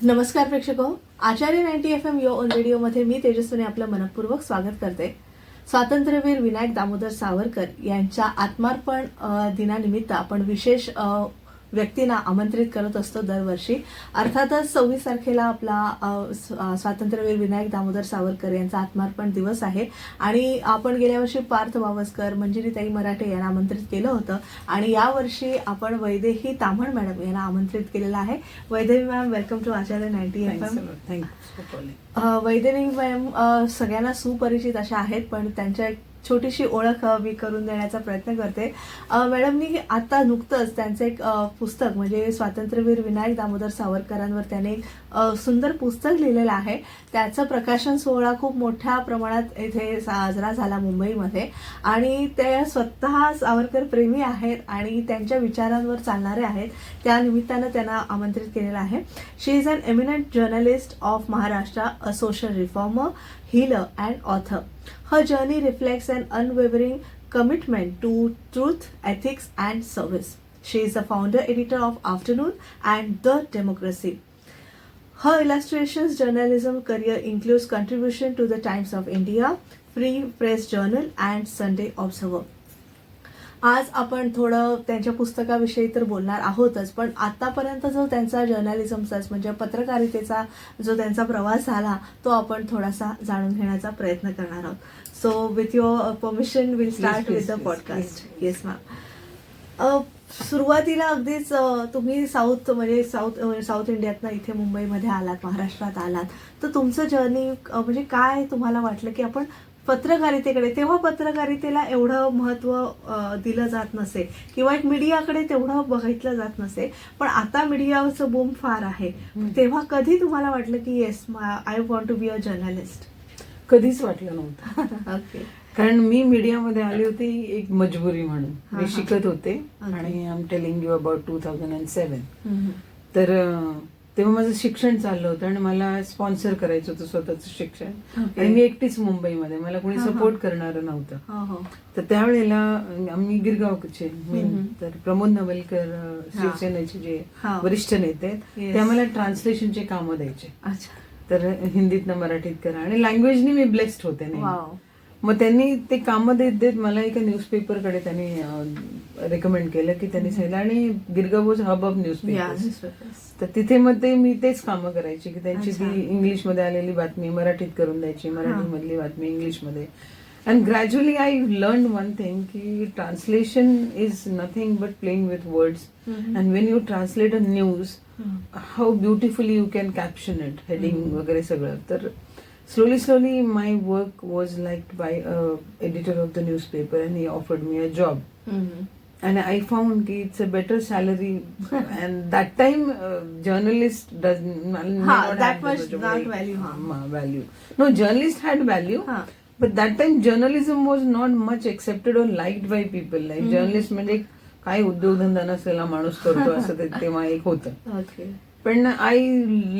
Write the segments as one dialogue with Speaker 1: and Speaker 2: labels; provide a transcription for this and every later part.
Speaker 1: नमस्कार प्रेक्षको, आचार्य 90 FM yo on रेडिओमध्ये मी तेजस्वीने आपलं मनपूर्वक स्वागत करते. स्वातंत्र्यवीर विनायक दामोदर सावरकर यांच्या आत्मार्पण दिनानिमित्त आपण विशेष व्यक्तींना आमंत्रित करत असतो दरवर्षी. अर्थातच 26 तारखेला आपला स्वातंत्र्यवीर विनायक दामोदर सावरकर यांचा आत्मार्पण दिवस आहे आणि आपण गेल्या वर्षी पार्थ बावस्कर, मंजिरीताई मराठे यांना आमंत्रित केलं होतं आणि यावर्षी आपण वैदेही ताम्हण मॅडम यांना आमंत्रित केलेलं आहे. Vaidehi ma'am, welcome to Acharya 90 FM. Vaidehi ma'am सगळ्यांना सुपरिचित अशा आहेत, पण त्यांच्या छोटीशी ओळख मी करून देण्याचा प्रयत्न करते. मॅडमनी आता नुकतंच त्यांचं एक पुस्तक म्हणजे स्वातंत्र्यवीर विनायक दामोदर सावरकरांवर त्याने एक सुंदर पुस्तक लिहिलेलं आहे. त्याचं प्रकाशन सोहळा खूप मोठ्या प्रमाणात इथे साजरा झाला मुंबईमध्ये आणि ते स्वतः सावरकर प्रेमी आहेत आणि त्यांच्या विचारांवर चालणारे आहेत. त्या निमित्तानं त्यांना आमंत्रित केलेलं आहे. She is an eminent journalist of Maharashtra, a social reformer, healer and author. Her journey reflects an unwavering commitment to truth, ethics and service. She is the founder editor of Afternoon and The Democracy. Her illustrations journalism career includes contribution to the Times of India, Free Press Journal and Sunday Observer. आज आपण थोडं त्यांच्या पुस्तकाविषयी तर बोलणार आहोतच, पण आतापर्यंत जो त्यांचा जर्नलिझमचाच म्हणजे पत्रकारितेचा जो त्यांचा प्रवास झाला तो आपण थोडासा जाणून घेण्याचा प्रयत्न करणार आहोत. So with your permission will start with the podcast. Yes ma'am. सुरुवातीला अगदीच तुम्ही साऊथ इंडियातनं इथे मुंबईमध्ये आलात, महाराष्ट्रात आलात, तर तुमचं जर्नी म्हणजे काय तुम्हाला वाटलं की आपण पत्रकारितेकडे, तेव्हा पत्रकारितेला एवढं महत्त्व दिलं जात नसे किंवा एक मीडियाकडे तेवढं बघितलं जात नसे, पण आता मीडियाचं बूम फार आहे. तेव्हा कधी तुम्हाला वाटलं की yes I want to be a journalist?
Speaker 2: कधीच वाटलं नव्हतं.
Speaker 1: ओके.
Speaker 2: कारण मी मीडियामध्ये आली होती एक मजबुरी म्हणून. मी शिकत होते आणि I am telling you about 2007. तर तेव्हा माझं शिक्षण चाललं होतं आणि मला स्पॉन्सर करायचं होतं स्वतःचं शिक्षण. आणि मी एकटीच मुंबईमध्ये, मला कोणी सपोर्ट करणारं नव्हतं. तर त्यावेळेला आम्ही गिरगावचे तर प्रमोद नवलकर, शिवसेनेचे जे वरिष्ठ नेते आहेत, ते आम्हाला ट्रान्सलेशनचे कामं द्यायचे. तर हिंदीतनं मराठीत करा आणि लँग्वेजनी मी ब्लेस्ड होते नाही. मग त्यांनी ते कामं देत देत मला एका न्यूजपेपरकडे त्यांनी रेकमेंड केलं की त्यांनी सांगितलं, आणि Girgaon was hub of newspaper. तर तिथे मग ते मी तेच कामं करायची की त्यांची ती इंग्लिशमध्ये आलेली बातमी मराठीत करून द्यायची, मराठीमधली बातमी इंग्लिशमध्ये. And gradually I learn one thing की translation is nothing but playing with words. And when you translate a news, how beautifully you can caption it, heading वगैरे सगळं. तर slowly my work was liked by editor of the newspaper and he offered me a job. And I found ki it's a better salary. And that time journalist does not
Speaker 1: that much not
Speaker 2: value. No, journalist had value, but that time journalism was not much accepted or liked by people. Like journalist म्हणजे काय उद्योगधंदा नसलेला माणूस करतो असं तेव्हा एक होतं. पण I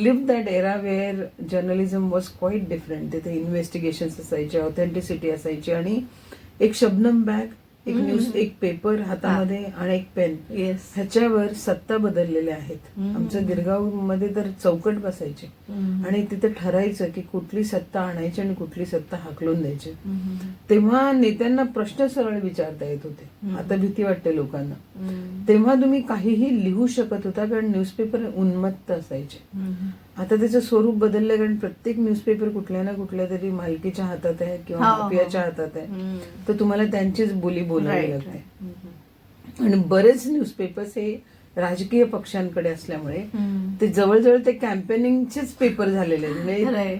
Speaker 2: live that era where journalism was quite different. तिथे इन्व्हेस्टिगेशन्स असायचे, ऑथेंटिसिटी असायची आणि एक शबनम बॅग, एक न्यूज, एक पेपर हातामध्ये आणि एक पेन, ह्याच्यावर सत्ता बदललेल्या आहेत. आमचं गिरगाव मध्ये तर चौकट बसायची आणि तिथे ठरायचं की कुठली सत्ता आणायची आणि कुठली सत्ता हाकलून द्यायची. तेव्हा नेत्यांना प्रश्न सरळ विचारता येत होते. आता भीती वाटते लोकांना. तेव्हा तुम्ही काहीही लिहू शकत होता कारण न्यूजपेपर उन्मत्त असायचे. आता त्याचं स्वरूप बदललं कारण प्रत्येक न्यूजपेपर कुठल्या ना कुठल्या तरी मालकीच्या हातात आहे किंवा माफियाच्या हातात आहे. तर तुम्हाला त्यांचीच बोली बोलावी लागते. आणि बरेच न्यूजपेपर्स हे राजकीय पक्षांकडे असल्यामुळे ते जवळजवळ ते कॅम्पेनिंगचेच पेपर झालेले म्हणजे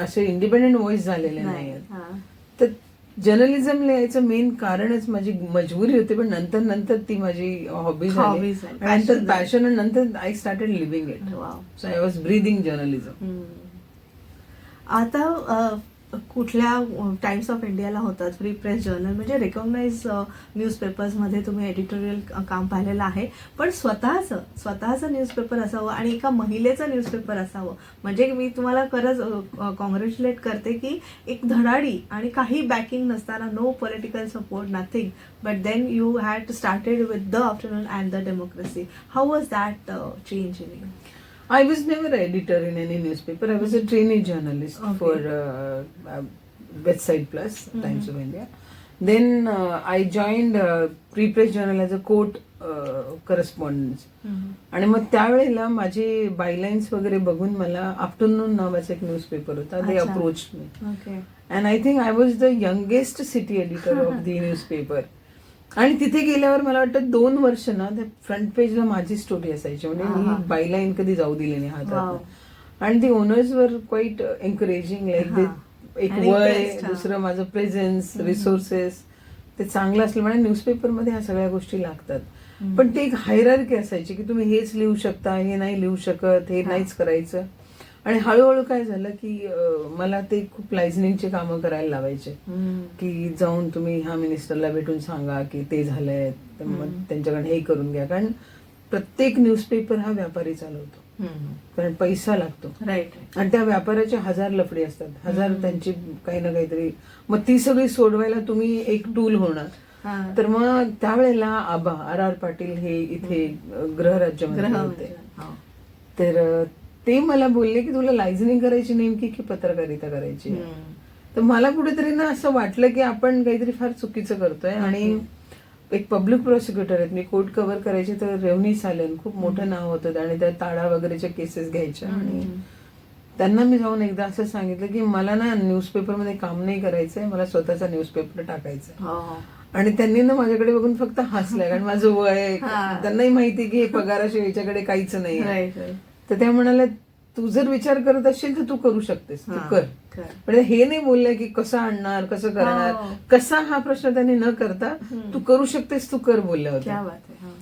Speaker 2: असे इंडिपेंडेंट व्हॉइस झालेले नाही. तर जर्नलिझम लिहायचं मेन कारणच माझी मजबुरी होती, पण नंतर ती माझी हॉबी झाली आणि नंतर पॅशन आणि नंतर I started living it. So I was breathing journalism.
Speaker 1: आता कुठल्या टाइम्स ऑफ इंडियाला होतात, फ्री प्रेस जर्नल म्हणजे रेकॉग्नाइज न्यूजपेपर्समध्ये तुम्ही एडिटोरियल काम पाहिलेलं आहे, पण स्वतःचं न्यूजपेपर असावं आणि एका महिलेचं न्यूजपेपर असावं म्हणजे मी तुम्हाला खरंच कॉंग्रॅच्युलेट करते की एक धडाडी आणि काही बॅकिंग नसताना, no political support, nothing, but then you had started with the afternoon and the democracy. How was that change in you?
Speaker 2: I was never an editor in any newspaper. I was a trainee journalist for West Side Plus, Times of India. Then I joined Pre-Press Journal as a court correspondent. आणि मग त्यावेळेला माझे बायलाईन्स वगैरे बघून मला afternoon नावाचा एक newspaper होता. They approach me and I think I was the youngest city editor of the newspaper. आणि तिथे गेल्यावर मला वाटतं 2 वर्ष ना त्या फ्रंट पेजला माझी स्टोरी असायची. म्हणजे मी बायलाईन कधी जाऊ दिली नाही हातात. आणि दी ओनर्स वर क्वाईट एनकरेजिंग, लाईक दे एक वय, दुसरं माझं प्रेझेन्स, रिसोर्सेस ते चांगलं असल्यामुळे न्यूजपेपर मध्ये ह्या सगळ्या गोष्टी लागतात. पण ते एक हायरार्की असायची की तुम्ही हेच लिहू शकता, हे नाही लिहू शकत, हे नाहीच करायचं. आणि हळूहळू काय झालं की मला ते खूप लायझनिंगचे कामं करायला लावायचे की जाऊन तुम्ही ह्या मिनिस्टरला भेटून सांगा की ते झालंय, मग त्यांच्याकडे हे करून घ्या. कारण प्रत्येक न्यूजपेपर हा व्यापारी चालवतो, कारण पैसा लागतो.
Speaker 1: राईट. आणि
Speaker 2: त्या व्यापाराचे 1000 लफडे असतात, 1000 त्यांची काही ना काहीतरी. मग ती सगळी सोडवायला तुम्ही एक टूल होणार. तर मग त्यावेळेला आबा RR पाटील हे इथे गृहराज्यमंत्री होते. तर ते मला बोलले की तुला लायझनिंग करायची नेमकी की पत्रकारिता करायची. तर मला कुठेतरी ना असं वाटलं की आपण काहीतरी फार चुकीचं करतोय. आणि एक पब्लिक प्रॉसिक्युटर आहेत, मी कोर्ट कव्हर करायचे, तर रेवनी सालन खूप मोठं नाव होतं आणि त्या ताडा वगैरेच्या केसेस घ्यायच्या. आणि त्यांना मी जाऊन एकदा असं सांगितलं की मला ना न्यूजपेपरमध्ये काम नाही करायचंय, मला स्वतःचा न्यूजपेपर टाकायचा. आणि त्यांनी ना माझ्याकडे बघून फक्त हसलंय, कारण माझं वय, त्यांनाही माहिती की हे पगाराशिवाय याच्याकडे काहीच नाही. तर त्या म्हणाल्या तू जर विचार करत असशील तर तू करू शकतेस, तू कर. पण हे नाही बोललंय की कसं आणणार, कसं करणार, कसा हा प्रश्न त्यांनी न करता तू करू शकतेस, तू कर बोलल्या होत्या.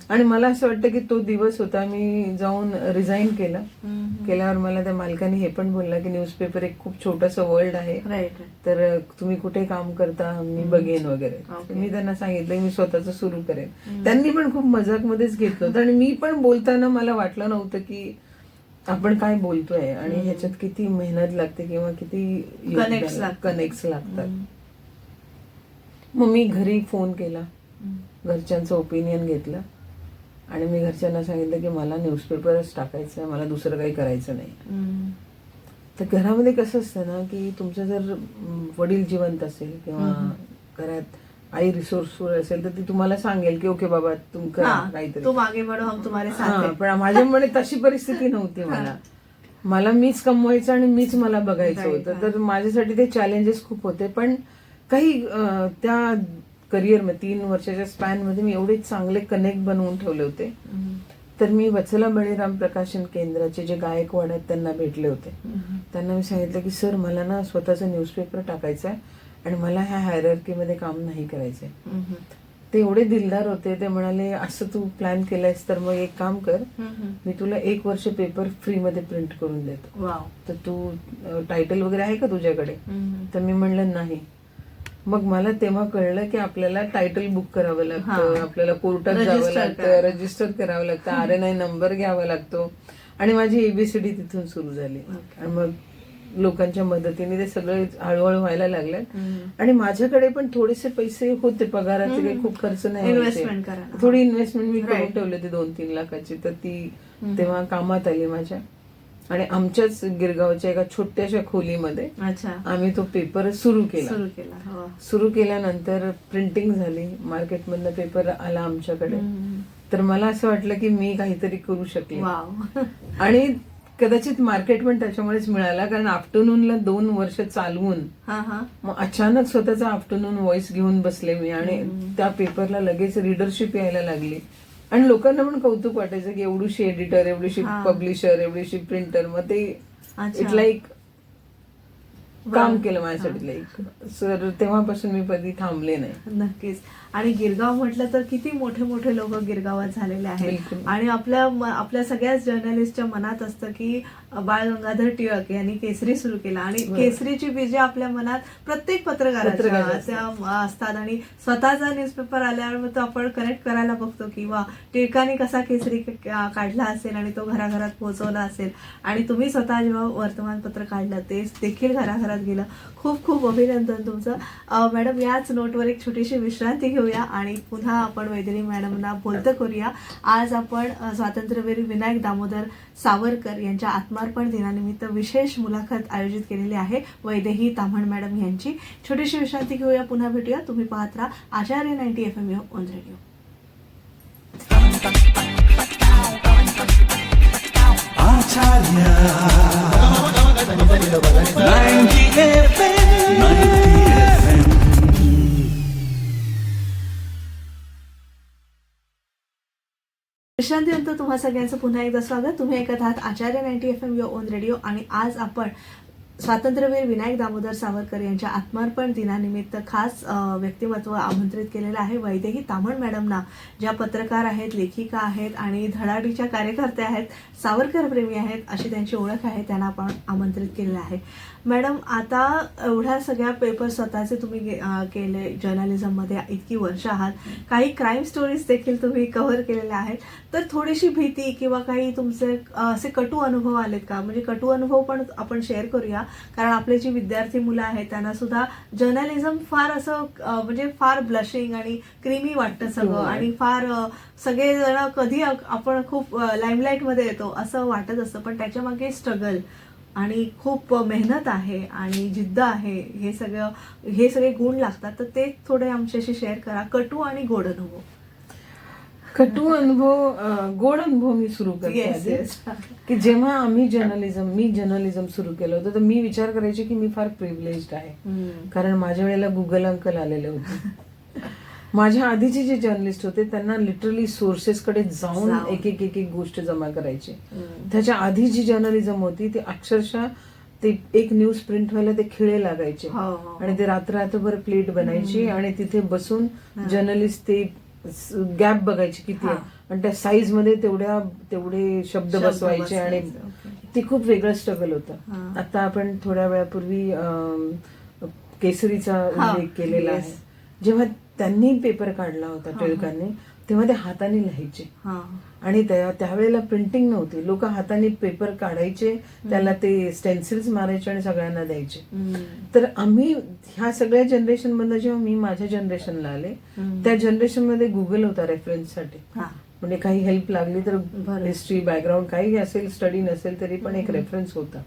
Speaker 2: आणि मला असं वाटतं की तो दिवस होता. मी जाऊन रिझाईन केलं. केल्यावर मला त्या मालकाने हे पण बोलला की न्यूजपेपर एक खूप छोटंसं वर्ल्ड आहे, तर तुम्ही कुठे काम करता मी बघेन वगैरे. मी त्यांना सांगितलं मी स्वतःच सुरू करेन. त्यांनी पण खूप मजाक मध्येच घेतलं होतं. आणि मी पण बोलताना मला वाटलं नव्हतं की आपण काय बोलतोय आणि ह्याच्यात किती मेहनत लागते किंवा किती कनेक्ट लागतात. मग मी घरी फोन केला, घरच्यांचं ओपिनियन घेतलं आणि मी घरच्यांना सांगितलं की मला न्यूजपेपरच टाकायचं आहे, मला दुसरं काही करायचं नाही. तर घरामध्ये कसं असतं ना की तुमचं जर वडील जिवंत असेल किंवा घरात आई रिसोर्सफुल असेल तर ती तुम्हाला सांगेल की ओके बाबा तुम करा काहीतरी,
Speaker 1: तुम आगे बढ़ो हम तुम्हारे साथ हैं.
Speaker 2: पण माझ्यामुळे तशी परिस्थिती नव्हती. मला मीच कमवायचं आणि मीच मला बघायचं होतं. तर माझ्यासाठी ते चॅलेंजेस खूप होते. पण काही त्या करिअरमध्ये 3 वर्षाच्या स्पॅन मध्ये मी एवढे चांगले कनेक्ट बनवून ठेवले होते. तर मी वत्सला बळीराम प्रकाशन केंद्राचे जे गायकवाड आहेत त्यांना भेटले होते. त्यांना मी सांगितलं की सर मला ना स्वतःचं न्यूजपेपर टाकायचं आहे आणि मला ह्या हायरार्कीमध्ये काम नाही करायचंय. ते एवढे दिलदार होते. ते म्हणाले असं तू प्लॅन केलंयस तर मग एक काम कर, मी तुला 1 वर्ष पेपर फ्री मध्ये प्रिंट करून देतो, तर तू टायटल वगैरे आहे का तुझ्याकडे. तर मी म्हणलं नाही. मग मला तेव्हा कळलं की आपल्याला टायटल बुक करावं लागतं, आपल्याला कोर्टात जावं लागतं, रजिस्टर करावं लागतं, RNI नंबर घ्यावा लागतो. आणि माझी ABCD तिथून सुरू झाली. आणि मग लोकांच्या मदतीने ते सगळं हळूहळू व्हायला लागलं. आणि माझ्याकडे पण थोडेसे पैसे होते, पगाराचे काही खूप खर्च नाही, थोडी इन्व्हेस्टमेंट मी करून ठेवली होती 2-3 लाखाची. तर ती तेव्हा कामात आली माझ्या. आणि आमच्याच गिरगावच्या एका छोट्याशा खोलीमध्ये आम्ही तो पेपर सुरू केला. सुरू केल्यानंतर प्रिंटिंग झाली, मार्केटमधनं पेपर आला आमच्याकडे. तर मला असं वाटलं की मी काहीतरी करू शकले. आणि कदाचित मार्केट पण त्याच्यामुळेच मिळाला, कारण आफ्टरनूनला 2 वर्ष चालवून मग अचानक स्वतःचा आफ्टरनून व्हॉइस घेऊन बसले मी. आणि त्या पेपरला लगेच रीडरशिप यायला लागली. आणि लोकांना पण कौतुक वाटायचं की एवढीशी एडिटर, एवढीशी पब्लिशर, एवढीशी प्रिंटर. मग ते इट लाईक काम केलं माझ्यासाठी. लाईक सर तेव्हापासून मी कधी थांबले नाही.
Speaker 1: नक्कीच. आणि गिरगाव म्हटलं तर किती मोठे मोठे लोक गिरगावात झालेले आहेत. आणि आपल्या सगळ्याच जर्नलिस्टच्या मनात असतं की बाळ गंगाधर टिळक यांनी केसरी सुरू केला. आणि केसरीची बीजे आपल्या मनात प्रत्येक पत्रकाराच्या असतात. आणि स्वतःचा न्यूजपेपर आल्यावर तो आपण कनेक्ट करायला बघतो की वा टिळकांनी कसा केसरी काढला असेल आणि तो घराघरात पोहोचवला असेल. आणि तुम्ही स्वतः जेव्हा वर्तमानपत्र काढलं ते देखील घराघरात गेलं. खूप खूप अभिनंदन तुमचं. मॅडम याच नोटवर एक छोटीशी विश्रांती घेऊ. घेऊया आणि पुन्हा आपण वैदेही मॅडमना बोलतं करूया. आज आपण स्वातंत्र्यवीर विनायक दामोदर सावरकर यांच्या आत्मार्पण दिनानिमित्त विशेष मुलाखत आयोजित केलेली आहे वैदेही ताम्हण मॅडम यांची. छोटीशी विश्रांती घेऊया, पुन्हा भेटूया. तुम्ही पाहत राहा आचार्य 90 FM ऑन रेडिओ. विश्रांतीनंतर तुम्हा सगळ्यांचं पुन्हा एकदा स्वागत. तुम्ही ऐकत आहात आचार्य 90 FM ऑन रेडिओ आणि आज आपण स्वातंत्र्यवीर विनायक दामोदर सावरकर यांच्या आत्मार्पण दिनानिमित्त खास व्यक्तिमत्व आमंत्रित केलेलं आहे. वैदेही ताम्हण मॅडमना, ज्या पत्रकार आहेत, लेखिका आहेत आणि धडाडीच्या कार्यकर्त्या आहेत, सावरकर प्रेमी आहेत, अशी त्यांची ओळख आहे. त्यांना आपण आमंत्रित केलेलं आहे. मॅडम, आता एवढ्या सगळ्या पेपर स्वतःचे तुम्ही केले, जर्नलिझममध्ये इतकी वर्ष आहात, काही क्राईम स्टोरीज देखील तुम्ही कव्हर केलेल्या आहेत, तर थोडीशी भीती किंवा काही तुमचे असे कटू अनुभव आलेत का? म्हणजे कटू अनुभव पण आपण शेअर करूया, कारण आपले जी विद्यार्थी मुलं आहेत त्यांना सुद्धा जर्नलिझम फार असं म्हणजे फार ब्लशिंग आणि क्रीमी वाटतं सगळं आणि फार सगळेजण कधी आपण खूप लाईमलाईटमध्ये येतो असं वाटत असतं, पण त्याच्यामागे स्ट्रगल आणि खूप मेहनत आहे आणि जिद्द आहे, हे सगळे गुण लागतात. तर ते थोडे आमच्याशी शेअर करा, कटू आणि गोड अनुभव.
Speaker 2: कटू अनुभव, गोड अनुभव मी सुरू करते की जेव्हा मी जर्नलिझम सुरू केलं होतं तर मी विचार करायचे की मी फार प्रिव्हिलेज्ड आहे, कारण माझ्या वेळेला गुगल अंकल आलेले होते. माझ्या आधीचे जे जर्नलिस्ट होते त्यांना लिटरली सोर्सेसकडे जाऊन एक गोष्ट जमा करायची. त्याच्या आधी जी जर्नलिझम होती ती अक्षरशः ते एक न्यूज प्रिंट व्हायला ते खिळे लागायचे आणि ते रात्रभर प्लेट बनायची आणि तिथे बसून जर्नलिस्ट ते गॅप बघायची किती आणि त्या साईज मध्ये तेवढे शब्द बसवायचे आणि ते खूप वेगळं स्ट्रगल होतं. आता आपण थोड्या वेळापूर्वी केसरीचा उल्लेख केलेला आहे. जेव्हा त्यांनी पेपर काढला होता टिळकांनी, तेव्हा ते हाताने लिहायचे आणि त्यावेळेला प्रिंटिंग नव्हती. लोक हाताने पेपर काढायचे, त्याला ते स्टेन्सिल्स मारायचे आणि सगळ्यांना द्यायचे. तर आम्ही ह्या सगळ्या जनरेशन मधनं जेव्हा मी माझ्या जनरेशनला आले, त्या जनरेशन मध्ये गुगल होता रेफरन्ससाठी, म्हणजे काही हेल्प लागली तर हिस्ट्री बॅकग्राऊंड काही असेल, स्टडी नसेल तरी पण एक रेफरन्स होता.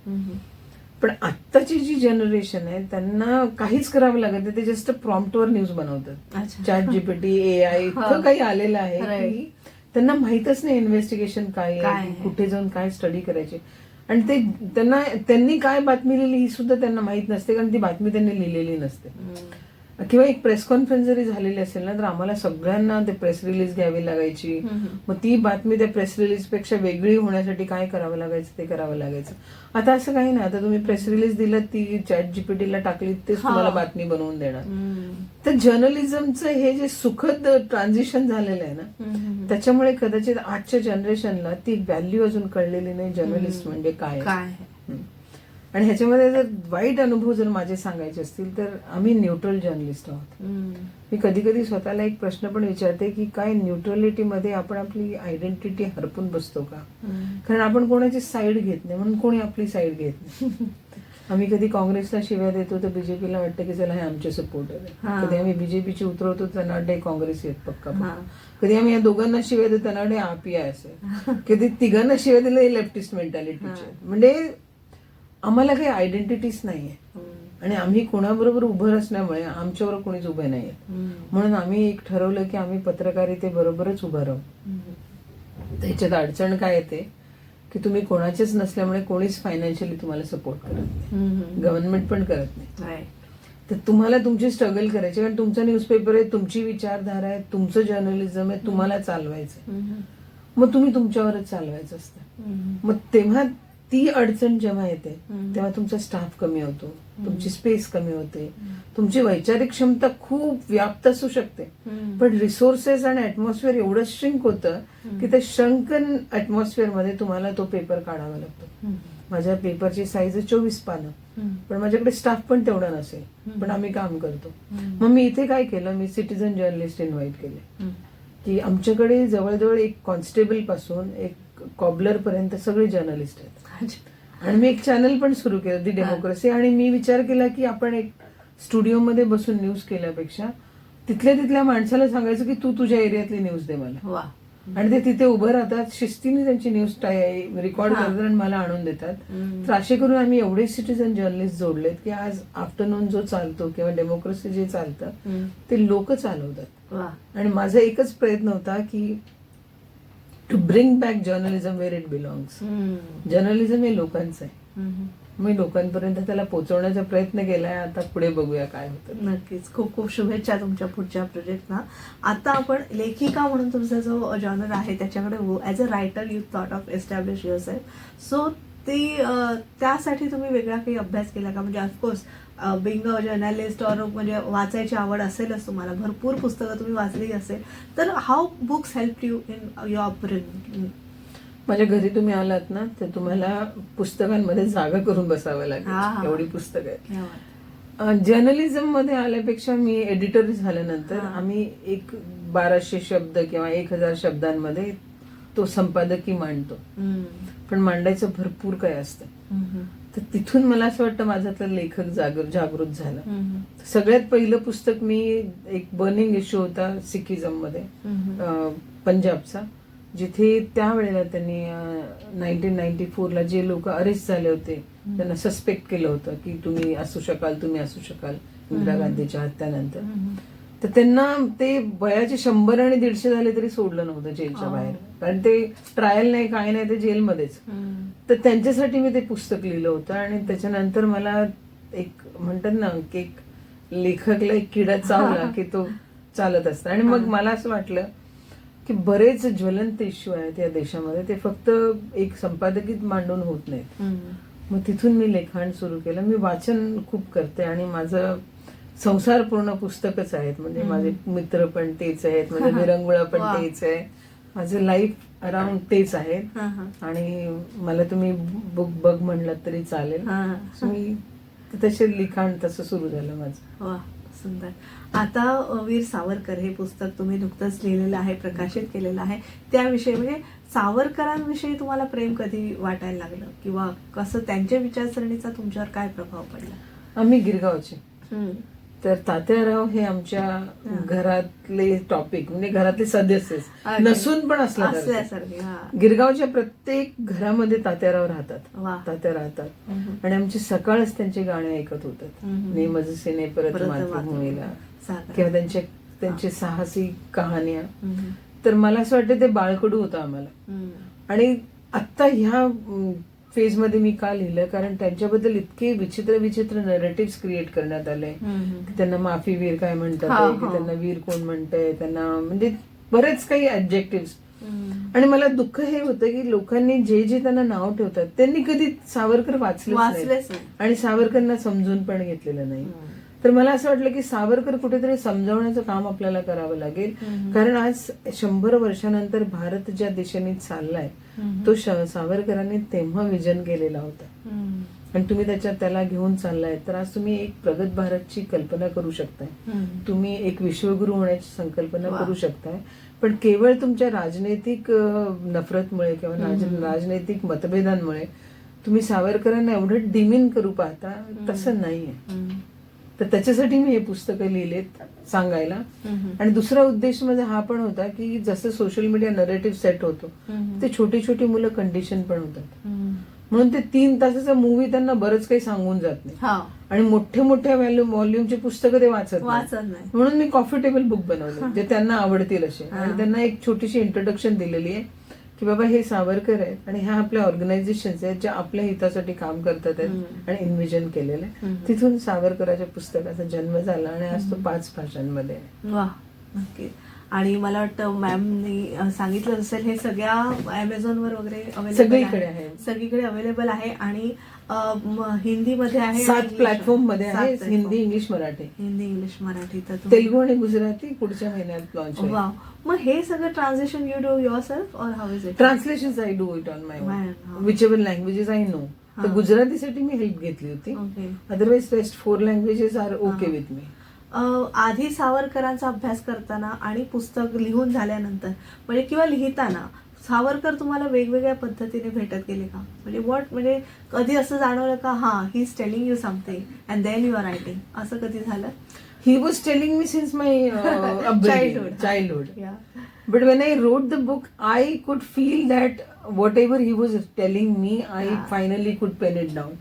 Speaker 2: पण आत्ताची जी जनरेशन आहे त्यांना काहीच करावं लागत नाही, ते जस्ट प्रॉम्प्टवर न्यूज बनवतात. चॅट जीपीटी, AI इतकं काही आलेलं आहे की त्यांना माहितच नाही इन्व्हेस्टिगेशन काय आहे, कुठे जाऊन काय स्टडी करायचे, आणि ते त्यांनी काय बातमी लिहिली ही सुद्धा त्यांना माहित नसते, कारण ती बातमी त्यांनी लिहिलेली नसते. किंवा एक प्रेस कॉन्फरन्स जरी झालेली असेल ना तर आम्हाला सगळ्यांना ते प्रेस रिलीज घ्यावी लागायची. मग ती बातमी त्या प्रेस रिलीज पेक्षा वेगळी होण्यासाठी काय करावं लागायचं ते करावं लागायचं. आता असं काही नाही, आता तुम्ही प्रेस रिलीज दिलं, ती चॅट जीपीटीला टाकली, तेच तुम्हाला बातमी बनवून देणार. तर जर्नलिझमचं हे जे सुखद ट्रान्झिशन झालेलं आहे ना, त्याच्यामुळे कदाचित आजच्या जनरेशनला ती व्हॅल्यू अजून कळलेली नाही, जर्नलिस्ट म्हणजे काय. आणि ह्याच्यामध्ये जर वाईट अनुभव जर माझे सांगायचे असतील तर आम्ही न्यूट्रल जर्नलिस्ट आहोत. मी कधी कधी स्वतःला एक प्रश्न पण विचारते की काय न्यूट्रलिटीमध्ये आपण आपली आयडेंटिटी हरपून बसतो का? कारण आपण कोणाची साईड घेत नाही, म्हणून कोणी आपली साईड घेत नाही. आम्ही कधी काँग्रेसला शिव्या देतो तर बीजेपीला वाटतं की चला हे आमचे सपोर्टर आहे. कधी आम्ही बीजेपीची उतरवतो त्यांना वाटते काँग्रेस येत पक्का. कधी आम्ही या दोघांना शिव्या देतो त्यांना वाटते आपी आहे असेल. कधी तिघांना शिव्या दिलं हे लेफ्टिस्ट मेंटॅलिटीचे. म्हणजे आम्हाला काही आयडेंटिटीच नाहीये आणि आम्ही कोणाबरोबर उभं असल्यामुळे आमच्यावर कोणीच उभे नाहीये. म्हणून आम्ही एक ठरवलं की आम्ही पत्रकारितेबरोबरच उभं राहू. त्याच्यात अडचण काय येते की तुम्ही कोणाचेच नसल्यामुळे कोणीच फायनान्शियली तुम्हाला सपोर्ट करत नाही, गव्हर्नमेंट पण करत नाही. तर तुम्हाला तुमची स्ट्रगल करायची, कारण तुमचा न्यूजपेपर आहे, तुमची विचारधारा आहे, तुमचं जर्नलिझम आहे, तुम्हाला चालवायचं. मग तुम्ही तुमच्यावरच चालवायचं असतं. मग तेव्हा ती अडचण जेव्हा येते तेव्हा तुमचा स्टाफ कमी होतो, तुमची स्पेस कमी होते, तुमची वैचारिक क्षमता खूप व्याप्त असू शकते, पण रिसोर्सेस आणि ऍटमॉस्फिअर एवढं श्रिंक होतं की त्या श्रंकन ऍटमॉस्फिअर मध्ये तुम्हाला तो पेपर काढावा लागतो. माझ्या पेपरची साईज 24 पानं, पण माझ्याकडे स्टाफ पण तेवढा नसेल, पण आम्ही काम करतो. मग मी इथे काय केलं, मी सिटीजन जर्नलिस्ट इन्व्हाइट केले की आमच्याकडे जवळजवळ एक कॉन्स्टेबल पासून एक कॉबलर पर्यंत सगळे जर्नलिस्ट आहेत. आणि मी एक चॅनल पण सुरू केलं, दी डेमोक्रेसी. आणि मी विचार केला की आपण एक स्टुडिओमध्ये बसून न्यूज केल्यापेक्षा तिथल्या माणसाला सांगायचं की तू तुझ्या एरियातली न्यूज दे मला.
Speaker 1: वा.
Speaker 2: आणि ते तिथे उभं राहतात, शिस्तीने त्यांची न्यूज रेकॉर्ड
Speaker 1: हा.
Speaker 2: करतात आणि मला आणून देतात. तर असे करून आम्ही एवढे सिटीजन जर्नलिस्ट जोडलेत की आज आफ्टरनून जो चालतो किंवा डेमोक्रेसी जे चालतं ते लोक चालवतात.
Speaker 1: वा.
Speaker 2: आणि माझा एकच प्रयत्न होता की to bring back journalism where it belongs. Journalism हे लोकांचं आहे, मी लोकांपर्यंत त्याला पोहोचवण्याचा प्रयत्न केलाय. आता पुढे बघूया काय होतं.
Speaker 1: नक्कीच. खूप खूप शुभेच्छा तुमच्या पुढच्या प्रोजेक्टना. आता आपण लेखिका म्हणून तुमचा जो जॉनर आहे त्याच्याकडे as a writer you thought of establish yourself. So त्यासाठी तुम्ही वेगळा काही अभ्यास केला का? म्हणजे ऑफकोर्स बिंग अ जर्नलिस्ट और म्हणजे वाचायची आवड असेलच तुम्हाला, भरपूर पुस्तकं तुम्ही वाचली असेल, तर how books help you in your upbringing?
Speaker 2: माझ्या घरी तुम्ही आलात ना तर तुम्हाला पुस्तकांमध्ये जागा करून बसावं लागेल, एवढी पुस्तकं आहेत. जर्नलिझम मध्ये आल्यापेक्षा मी एडिटर झाल्यानंतर आम्ही 1200 शब्द किंवा 1000 शब्दांमध्ये तो संपादकी मांडतो. पण मांडायचं भरपूर काय असतं. तर तिथून मला असं वाटतं माझ्यातला लेखक जागृत झाला. सगळ्यात पहिलं पुस्तक मी एक बर्निंग इश्यू होता सिखिझम मध्ये पंजाबचा, जिथे त्यावेळेला त्यांनी 1994ला जे लोक अरेस्ट झाले होते त्यांना सस्पेक्ट केलं होतं की तुम्ही असू शकाल इंदिरा गांधीच्या हत्यानंतर. तर त्यांना ते वयाचे 100 आणि 150 झाले तरी सोडलं नव्हतं जेलच्या बाहेर, कारण ते ट्रायल नाही काय नाही, ते जेलमध्येच. तर त्यांच्यासाठी मी ते पुस्तक लिहिलं होतं. आणि त्याच्यानंतर मला एक म्हणतात ना की एक लेखकला एक किडा चावला की तो चालत असतं. आणि मग मला असं वाटलं की बरेच ज्वलंत इश्यू आहेत या देशामध्ये, ते फक्त एक संपादकीत मांडून होत नाहीत. मग तिथून मी लिखाण सुरू केलं. मी वाचन खूप करते आणि माझं संसार पूर्ण पुस्तकच आहेत. म्हणजे माझे मित्र पण तेच आहेत, माझे विरंगुळा पण तेच आहे, माझं लाईफ अराउंड तेच आहे. आणि मला तुम्ही बुक बघ म्हणलं तरी चालेल. मी तसे लिखाण तसं सुरू झालं माझं.
Speaker 1: वा, सुंदर. आता वीर सावरकर हे पुस्तक तुम्ही नुकतंच लिहिलेलं आहे, प्रकाशित केलेलं आहे. त्याविषयी म्हणजे सावरकरांविषयी तुम्हाला प्रेम कधी वाटायला लागलं, किंवा कसं त्यांच्या विचारसरणीचा तुमच्यावर काय प्रभाव पडला?
Speaker 2: आम्ही गिरगावचे. तर तात्याराव हे आमच्या घरातले टॉपिक, म्हणजे घरातले सदस्य नसून पण असल्यासारखे. गिरगावच्या प्रत्येक घरामध्ये तात्याराव राहतात. आणि आमची सकाळच त्यांचे गाणे ऐकत होतात. नेमजसेने परत मातृभूमीला, किंवा त्यांचे साहसी कहाण्या. तर मला असं वाटतं ते बाळकडू होतं आम्हाला. आणि आता ह्या फेज मध्ये मी का लिहिलं, कारण त्यांच्याबद्दल इतके विचित्र नरेटिव्ह क्रिएट करण्यात आले की त्यांना माफीवीर काय म्हणतात, की त्यांना वीर कोण म्हणतंय, त्यांना म्हणजे बरेच काही ऍडजेक्टिव्ह. आणि मला दुःख हे होतं की लोकांनी जे त्यांना नाव ठेवतात त्यांनी कधी सावरकर वाचलेच नाही आणि सावरकरांना समजून पण घेतलेलं नाही. तर मला असं वाटलं की सावरकर कुठेतरी समजावण्याचं काम आपल्याला करावं लागेल. कारण आज 100 वर्षानंतर भारत ज्या दिशेने चाललाय तो सावरकरांनी तेव्हा विजन केलेला होता. आणि तुम्ही त्याला घेऊन चाललाय, तर आज तुम्ही एक प्रगत भारतची कल्पना करू शकताय, तुम्ही एक विश्वगुरु होण्याची संकल्पना करू शकताय. पण केवळ तुमच्या राजनैतिक नफरतमुळे किंवा राजनैतिक मतभेदांमुळे तुम्ही सावरकरांना एवढं डिमीन करू पाहता, तसं नाहीये. तर त्याच्यासाठी मी हे पुस्तकं लिहिलेत सांगायला. आणि दुसरा उद्देश माझा हा पण होता की जसं सोशल मीडिया नरेटिव्ह सेट होतो, ते छोटी मुलं कंडिशन पण होतात. म्हणून ते 3 तासाचा मूवी त्यांना बरंच काही सांगून जात नाही. आणि मोठ्या व्हॉल्यूमचे पुस्तकं ते वाचत नाही. म्हणून मी कॉफी टेबल बुक बनवले जे त्यांना आवडतील असे. आणि त्यांना एक छोटीशी इंट्रोडक्शन दिलेली आहे की बाबा हे सावरकर आहेत आणि ह्या आपल्या ऑर्गनायझेशन्स आहेत ज्या आपल्या हितासाठी काम करतात आहेत आणि इन्व्हिजन केलेलं आहे. तिथून सावरकराच्या पुस्तकाचा जन्म झाला आणि आज तो 5 भाषांमध्ये आहे.
Speaker 1: वा, नक्की. आणि मला वाटतं मॅमनी सांगितलं असेल हे सगळ्या अमेझॉनवर वगैरे सगळीकडे अवेलेबल आहे. आणि हिंदीमध्ये आहे,
Speaker 2: 7 प्लॅटफॉर्म मध्ये आहे, हिंदी इंग्लिश मराठी. तर तेलुगू आणि गुजराती पुढच्या महिन्यात लॉन्च होईल.
Speaker 1: वा. मग हे सगळं ट्रान्सलेशन यू डू युअरसेल्फ और how is it?
Speaker 2: Translations I do it on my own, whichever languages I know. तर गुजरातीसाठी मी हेल्प घेतली होती, otherwise rest 4 languages are okay with me.
Speaker 1: आधी सावरकरांचा अभ्यास करताना आणि पुस्तक लिहून झाल्यानंतर म्हणजे किंवा लिहिताना सावरकर तुम्हाला वेगवेगळ्या पद्धतीने भेटत गेले का? म्हणजे कधी असं जाणवलं का he is telling you something and then you are writing, असं कधी झालं?
Speaker 2: he was telling me since my upbringing, childhood.
Speaker 1: Yeah.
Speaker 2: But when I wrote the book, I could feel that whatever he was telling me, I finally could pen it down.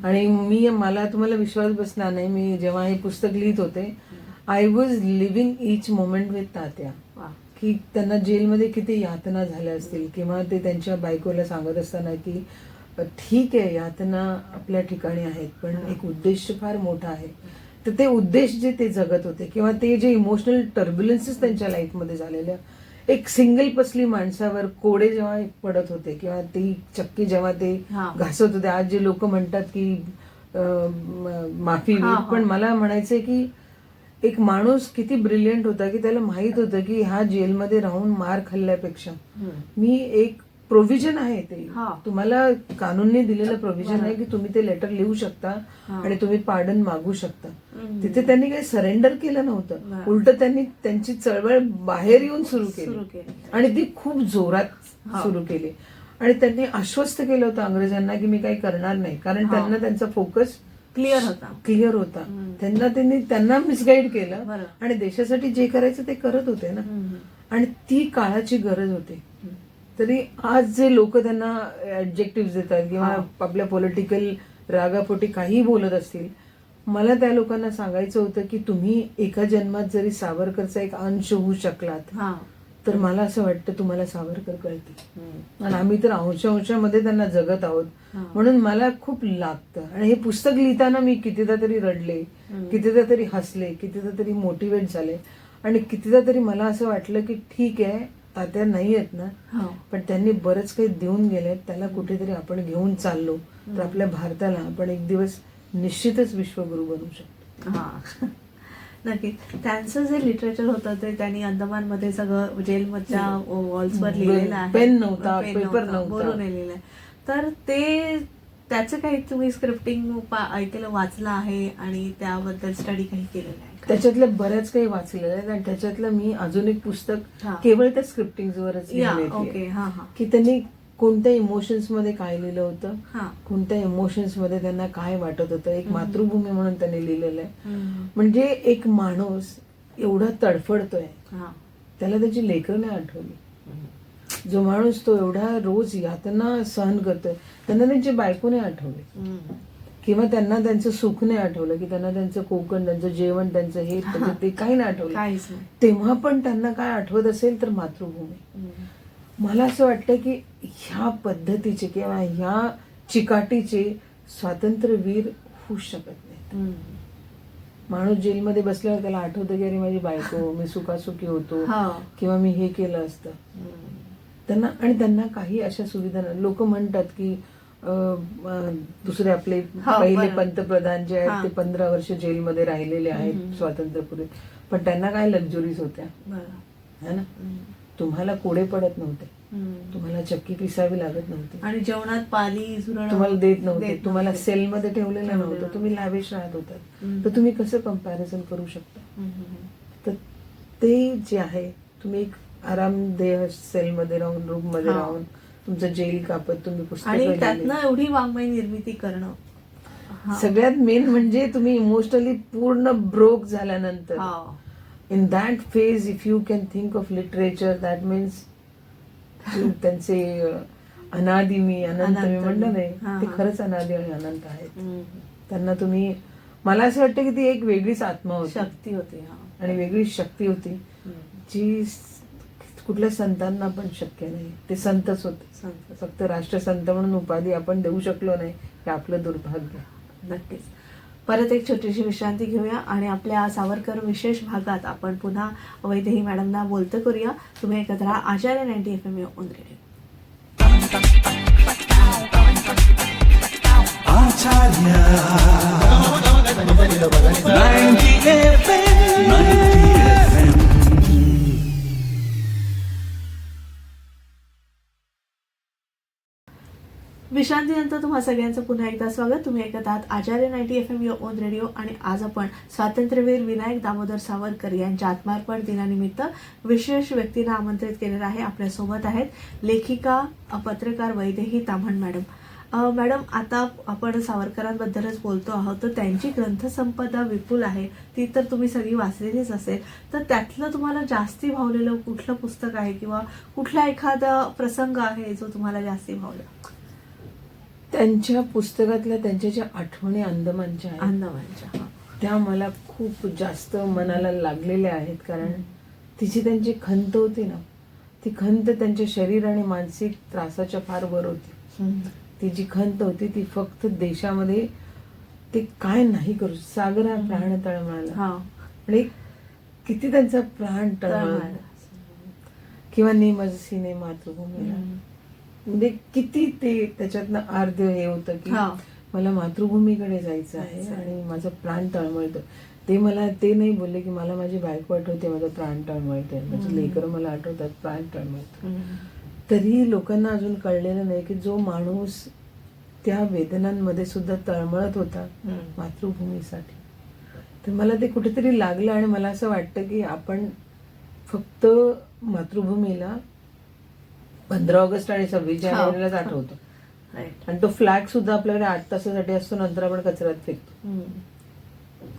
Speaker 2: आणि मला तुम्हाला विश्वास बसणार नाही, मी जेव्हा हे पुस्तक लिहित होते, I was living each moment with Tatya. की त्यांना जेलमध्ये किती यातना झाल्या असतील, किंवा ते त्यांच्या बायकोला सांगत असताना की ठीक आहे यातना आपल्या ठिकाणी आहेत, पण एक उद्देश फार मोठा आहे. तर ते उद्देश जे ते जगत होते, किंवा ते जे इमोशनल टर्ब्युलन्सेस त्यांच्या लाईफमध्ये झालेल्या, एक सिंगल पसली माणसावर कोडे जेव्हा पडत होते, किंवा ती चक्की जेव्हा ते घासत होते. आज जे लोक म्हणतात की माफी, पण मला म्हणायचंय की एक माणूस किती ब्रिलियंट होता की त्याला माहित होतं की ह्या जेलमध्ये राहून मार खाल्ल्यापेक्षा मी एक प्रोव्हिजन आहे, ते तुम्हाला कानूनने दिलेलं प्रोव्हिजन आहे की तुम्ही ते लेटर लिहू शकता आणि तुम्ही पार्डन मागू शकता. तिथे त्यांनी काही सरेंडर केलं नव्हतं, उलट त्यांनी त्यांची चळवळ बाहेर येऊन सुरू केली, आणि ती खूप जोरात सुरू केली. आणि त्यांनी आश्वस्त केलं होतं अंग्रेजांना की मी काही करणार नाही, कारण त्यांना त्यांचा फोकस क्लिअर होता. त्यांना मिसगाईड केलं आणि देशासाठी जे करायचं ते करत होते ना, आणि ती काळाची गरज होती. तरी आज जे लोक त्यांना ऍडजेक्टिव्ह देतात किंवा आपल्या पॉलिटिकल रागापोटी काही बोलत असतील, मला त्या लोकांना सांगायचं होतं की तुम्ही एका जन्मात जरी सावरकरचा एक अंश होऊ शकलात, तर मला असं वाटतं तुम्हाला सावरकर कळते. आणि आम्ही तर अंशामध्ये त्यांना जगत आहोत, म्हणून मला खूप लागतं. आणि हे पुस्तक लिहिताना मी कितीदा तरी रडले, कितीदा तरी हसले, कितीदा तरी मोटिवेट झाले, आणि कितीदा तरी मला असं वाटलं की ठीक आहे तात्या नाही आहेत ना, पण त्यांनी बरंच काही देऊन गेले, त्याला कुठेतरी आपण घेऊन चाललो तर आपल्या भारताला आपण एक दिवस निश्चितच विश्वगुरु बनवू शकतो.
Speaker 1: नक्की. त्यांचं जे लिटरेचर होतं ते त्यांनी अंदमानमध्ये सगळं जेलमधल्या वॉल्सवर लिहिलेलं आहे.
Speaker 2: पेन नव्हता, पेपर नव्हता,
Speaker 1: बोलून लिहिलेलं आहे. तर ते त्याचं काही तुम्ही स्क्रिप्टिंग ऐकलं, वाचलं आहे आणि त्याबद्दल स्टडी काही केलेलं आहे?
Speaker 2: त्याच्यातलं बऱ्याच काही वाचलेलं आहे, आणि त्याच्यातलं मी अजून एक पुस्तक केवळ त्या स्क्रिप्टिंगवरच की त्यांनी कोणत्या इमोशन्स मध्ये काय लिहिलं होतं, कोणत्या इमोशन्स मध्ये त्यांना काय वाटत होतं. एक मातृभूमी म्हणून त्यांनी लिहिलेलं आहे. म्हणजे एक माणूस एवढा तडफडतोय, त्याला त्याची लेकरं नाही आठवली. जो माणूस तो एवढा रोज यातना सहन करतोय, त्यांना त्यांची बायको नाही आठवली, किंवा त्यांना त्यांचं सुख नाही आठवलं, की त्यांना त्यांचं कोकण, त्यांचं जेवण, त्यांचं हे ते काही नाही आठवलं. तेव्हा पण त्यांना काय आठवत असेल तर मातृभूमी. मला असं वाटतं की ह्या पद्धतीचे किंवा ह्या चिकाटीचे स्वातंत्र्यवीर होऊ शकत नाही. माणूस जेलमध्ये बसल्यावर त्याला आठवतं की अरे माझी बायको, मी सुखासुखी होतो, किंवा मी हे केलं असतं. त्यांना काही अशा सुविधा नाही. लोक म्हणतात की दुसरे आपले पहिले पंतप्रधान जे आहेत ते 15 वर्ष जेलमध्ये राहिलेले आहेत स्वातंत्र्यपूर्वी, पण त्यांना काय लक्झरीज होत्या है ना. तुम्हाला कोडे पडत नव्हते, तुम्हाला चक्की पिसावी लागत नव्हती, आणि
Speaker 1: जेवणात पाणी
Speaker 2: तुम्हाला देत नव्हते, तुम्हाला सेलमध्ये ठेवलेलं नव्हतं, तुम्ही लॅविश राहत होतात. तर तुम्ही कसं कंपॅरिझन करू शकता? तर ते जे आहे, तुम्ही एक आरामदेह सेलमध्ये राहून, रूम मध्ये राहून तुमचं जेल कापत तुम्ही पुस्तक,
Speaker 1: त्यातनं एवढी वाङ्मय निर्मिती करणं.
Speaker 2: सगळ्यात मेन म्हणजे तुम्ही इमोशनली पूर्ण ब्रोक झाल्यानंतर, in that phase if you can think of literature, that means त्यांचे अनादि मी अनंत मी म्हणलं नाही, ते खरंच अनादि आणि अनंत आहेत. त्यांना तुम्ही, मला असं वाटतं की ती एक वेगळीच आत्मा होती,
Speaker 1: शक्ती होती,
Speaker 2: आणि वेगळी शक्ती होती जी कुठल्या संतांना पण शक्य नाही. ते संतच होते, फक्त राष्ट्रसंत म्हणून उपाधी आपण देऊ शकलो नाही, हे आपलं दुर्भाग्य.
Speaker 1: नक्कीच. परत एक छोटीशी विश्रांती घेऊया आणि आपल्या सावरकर विशेष भागात आपण पुन्हा वैदेही मॅडमना बोलतं करूया. तुम्ही ऐकत राहा आचार्य 90 FM ऑन रेडिओ. विश्रांतीनंतर तुम्हा सगळ्यांचं पुन्हा एकदा स्वागत. तुम्ही ऐकत आहात आचार्य 90 FM ऑन रेडिओ, आणि आज आपण स्वातंत्र्यवीर विनायक दामोदर सावरकर यांच्या आत्मार्पण दिनानिमित्त विशेष व्यक्तींना आमंत्रित केलेलं आहे. आपल्यासोबत आहेत लेखिका, पत्रकार वैदेही ताम्हण मॅडम. मॅडम, आता आपण सावरकरांबद्दलच बोलतो आहोत, तर त्यांची ग्रंथसंपदा विपुल आहे, ती तर तुम्ही सगळी वाचलेलीच असेल. तर त्यातलं तुम्हाला जास्ती भावलेलं कुठलं पुस्तक आहे किंवा कुठला एखादा प्रसंग आहे जो तुम्हाला जास्ती भावला?
Speaker 2: त्यांच्या पुस्तकातल्या त्यांच्या ज्या आठवणी अंदमानच्या आहेत
Speaker 1: अंदमानच्या.
Speaker 2: त्या मला खूप जास्त मनाला लागलेल्या आहेत. कारण तिची त्यांची खंत होती ना, ती खंत त्यांच्या शरीर आणि मानसिक त्रासाच्या फार वर होती. ती जी खंत होती ती फक्त देशामध्ये ते काय नाही करू, सागरा प्राण तळमळाला आणि किती त्यांचा प्राण तळमळला, किंवा नेमसीने मातृभूमीला, म्हणजे किती ते त्याच्यातनं अर्ध हे होतं की मला मातृभूमीकडे जायचं आहे आणि माझं प्राण तळमळतं. ते मला ते नाही बोलले की मला माझी बायको आठवते, माझं प्राण तळमळतंय, माझे लेकरं मला आठवतात, प्राण तळमळतं. तरीही लोकांना अजून कळलेलं नाही की जो माणूस त्या वेदनांमध्ये सुद्धा तळमळत होता मातृभूमीसाठी, तर मला ते कुठेतरी लागलं. आणि मला असं वाटतं की आपण फक्त मातृभूमीला 15 ऑगस्ट आणि 26 जानेवारीलाच आठवतो, आणि तो फ्लॅग सुद्धा आपल्याकडे 8 तासासाठी असतो, नंतर आपण कचऱ्यात फेकतो.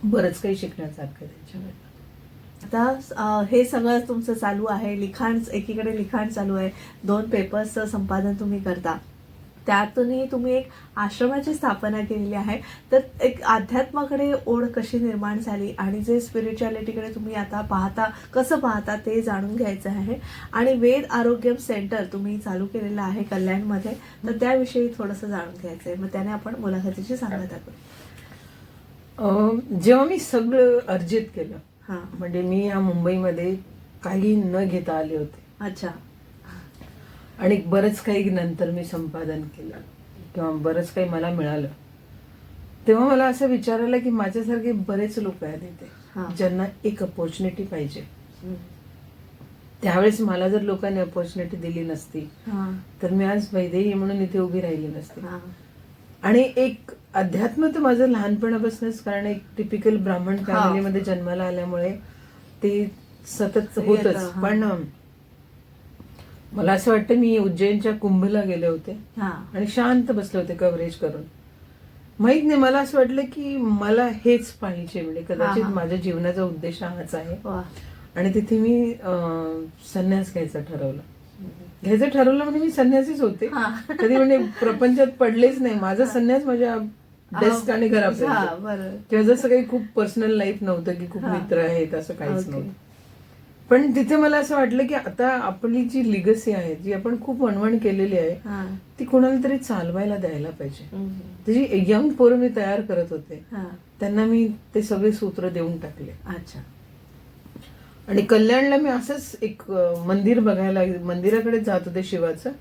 Speaker 2: बरंच काही शिकण्यासारखं त्याच्यामध्ये.
Speaker 1: आता हे सगळं तुमचं चालू आहे, लिखाण, एकीकडे लिखाण चालू आहे, 2 पेपर्सचं संपादन तुम्ही करता, त्यातूनही तुम्ही एक आश्रमाची स्थापना केलेली आहे. तर एक अध्यात्माकडे ओढ कशी निर्माण झाली आणि जे स्पिरिच्युअलिटीकडे तुम्ही आता पाहता, कसं पाहता ते जाणून घ्यायचं आहे. आणि वेद आरोग्यम सेंटर तुम्ही चालू केलेलं आहे कल्याणमध्ये, तर त्याविषयी थोडंसं जाणून घ्यायचं आहे. मग त्याने आपण मुलाखतीची सांगता करू.
Speaker 2: जेव्हा मी सगळं अर्जित केलं, म्हणजे मी या मुंबईमध्ये काही न घेता आले होते.
Speaker 1: अच्छा.
Speaker 2: आणि बरंच काही नंतर मी संपादन केलं किंवा बरंच काही मला मिळालं, तेव्हा मला असं विचारायला की माझ्यासारखे बरेच लोक आहेत इथे ज्यांना एक अपॉर्च्युनिटी पाहिजे. त्यावेळेस मला जर लोकांनी अपॉर्च्युनिटी दिली नसती तर मी आज वैदेही म्हणून इथे उभी राहिली नसते. आणि एक अध्यात्म तर माझं लहानपणापासूनच, कारण एक टिपिकल ब्राह्मण फॅमिलीमध्ये जन्माला आल्यामुळे ते सतत होतच. पण मला असं वाटतं मी उज्जैनच्या कुंभला गेले होते आणि शांत बसले होते कव्हरेज करून. माहित नाही, मला असं वाटलं की मला हेच पाहिजे, म्हणजे कदाचित माझ्या जीवनाचा उद्देश हाच आहे. आणि तिथे मी संन्यास घ्यायचं ठरवलं म्हणजे मी संन्यासीच होते, कधी म्हणजे प्रपंचात पडलेच नाही. माझा संन्यास माझ्या डेस्क आणि घरापर्यंत, किंवा जसं काही खूप पर्सनल लाईफ नव्हतं की खूप मित्र आहेत असं काहीच नव्हतं. पण तिथे मला असं वाटलं की आता आपली जी लिगसी आहे, जी आपण खूप वणवण केलेली आहे, ती कोणाला तरी चालवायला द्यायला पाहिजे. त्याची यंग पोरं मी तयार करत होते, त्यांना मी ते सगळे सूत्र देऊन टाकले.
Speaker 1: अच्छा.
Speaker 2: आणि कल्याणला मी असंच एक मंदिर बघायला, मंदिराकडे जात होते शिवाचं,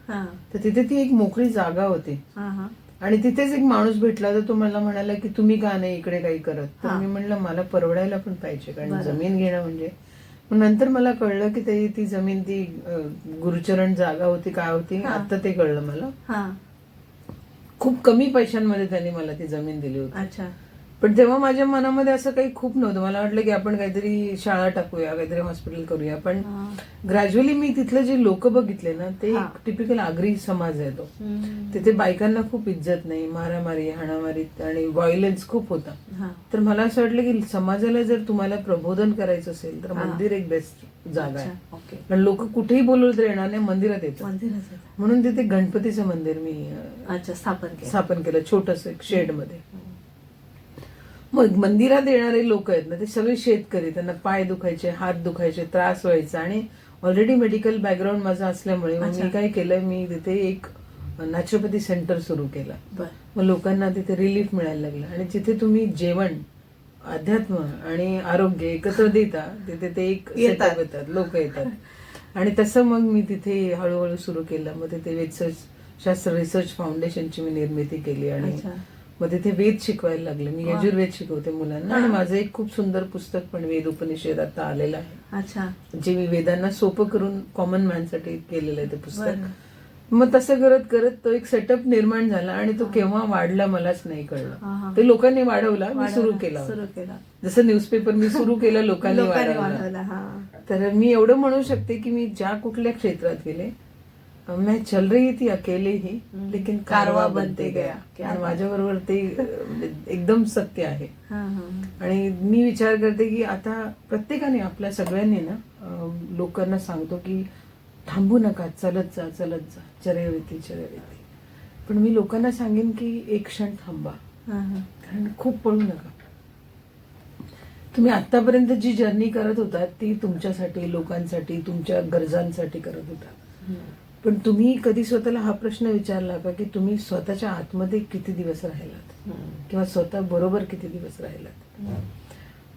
Speaker 2: तर तिथे ती एक मोकळी जागा होती आणि तिथेच एक माणूस भेटला. तर तो मला म्हणाला की तुम्ही का नाही इकडे काही करत? तर मी म्हणलं मला परवडायला पण पाहिजे, कारण जमीन घेणं म्हणजे. नंतर मला कळलं की ती जमीन ती गुरुचरण जागा होती, काय होती, आता ते कळलं मला. खूप कमी पैशांमध्ये त्यांनी मला ती जमीन दिली होती.
Speaker 1: अच्छा.
Speaker 2: पण तेव्हा माझ्या मनामध्ये असं काही खूप नव्हतं. मला वाटलं की आपण काहीतरी शाळा टाकूया, काहीतरी हॉस्पिटल करूया. पण ग्रॅज्युअली मी तिथले जे लोक बघितले ना, ते टिपिकल आगरी समाज आहे तो. तिथे बायकांना खूप इज्जत नाही, मारामारी, हाणामारी आणि व्हायलन्स खूप होता. तर मला असं वाटलं की समाजाला जर तुम्हाला प्रबोधन करायचं असेल तर मंदिर एक बेस्ट जागा आहे. पण लोक कुठेही बोलवलं तर येणार नाही, मंदिरात येतात. म्हणून तिथे गणपतीचं मंदिर मी स्थापन केलं, छोटस एक शेड मध्ये. मग मंदिरात येणारे लोक आहेत ना, ते सगळे शेतकरी, त्यांना पाय दुखायचे, हात दुखायचे, त्रास व्हायचा. आणि ऑलरेडी मेडिकल बॅकग्राऊंड माझं असल्यामुळे मी काय केलं, मी तिथे एक नॅचरोपॅथी सेंटर सुरू केलं. मग लोकांना तिथे रिलीफ मिळायला लागलं. आणि जिथे तुम्ही जेवण, अध्यात्म आणि आरोग्य एकत्र देता, तिथे ते एक सेटअप येतात, लोक येतात. आणि तसं मग मी तिथे हळूहळू सुरू केलं. मग तिथे वेदशास्त्र रिसर्च फाउंडेशनची मी निर्मिती केली आणि मग तिथे वेद शिकवायला लागले. मी यजुर्वेद शिकवते मुलांना. आणि माझं एक खूप सुंदर पुस्तक पण वेद उपनिषद आता आलेलं आहे, जे मी वेदांना सोपं करून कॉमन मॅनसाठी केलेलं आहे ते पुस्तक. मग तसं करत करत तो एक सेटअप निर्माण झाला आणि तो केव्हा वाढला मलाच नाही कळलं. ते लोकांनी वाढवला, मी सुरू केला. जसं न्यूजपेपर मी सुरू केलं, लोकांनी वाढवला. तर मी एवढं म्हणू शकते की मी ज्या कुठल्या क्षेत्रात गेले, मैं चल रही थी अकेले ही लेकिन कारवा बनते गया.
Speaker 1: क्या
Speaker 2: आणि
Speaker 1: बात.
Speaker 2: माझ्या बरोबर ते एकदम सत्य आहे. आणि मी विचार करते की आता प्रत्येकाने आपल्या सगळ्यांनी ना लोकांना सांगतो की थांबू नका, चलत जा चलत जा, चरैवेती चरैवेती. पण मी लोकांना सांगेन की एक क्षण थांबा, कारण खूप पळू नका. तुम्ही आतापर्यंत जी जर्नी करत होता ती तुमच्यासाठी, लोकांसाठी, तुमच्या गरजांसाठी करत होता. पण तुम्ही कधी स्वतःला हा प्रश्न विचारला का की तुम्ही स्वतःच्या आतमध्ये किती दिवस राहिलात किंवा स्वतः बरोबर किती दिवस राहिलात.